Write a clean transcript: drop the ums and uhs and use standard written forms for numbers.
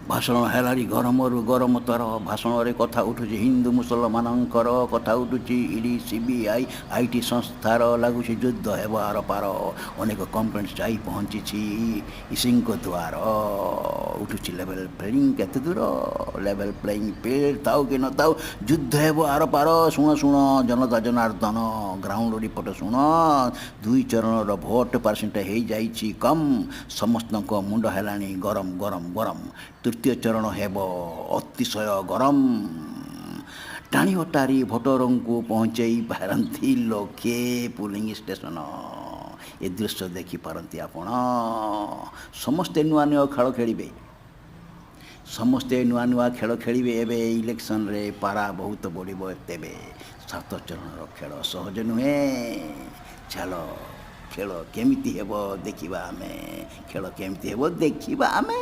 भाषण है गरम रु गरम तर भाषण कथा उठुची हिंदू मुसलमानंकर कथा उठुची ईडी सीबीआई आईटी संस्थार लगुच युद्ध हेब आर पार अनेक कंप्लेंट्स जा पहुँची इसी द्वार उठुची लेवल प्लेइंग केते दूर लेवल प्लेइंग फील्ड ताऊ कि न ताऊ युद्ध हेब are par शुण शुण Janata Janardan ground report शुण 2 चरण भोट परसेंट हो जाइए कम समस्त मुंड है गरम गरम गरम तृतीय चरण हेब अतिशय गरम टाणी अटारी भोटर को पहुँचाई पारती लोके पुलिंग स्टेशन ए दृश्य देखिपारती आपण समस्ते नुआ नुआ खेल खेलिए समस्ते नुआ नुआ खेल खेलिए एवं इलेक्शन रे पारा बहुत बढ़ तेरे 7 चरण खेल सहज नुहे चलो खेल केमिति हेब देखिबा आमे खेल केमिति हेब देखिबा आमे।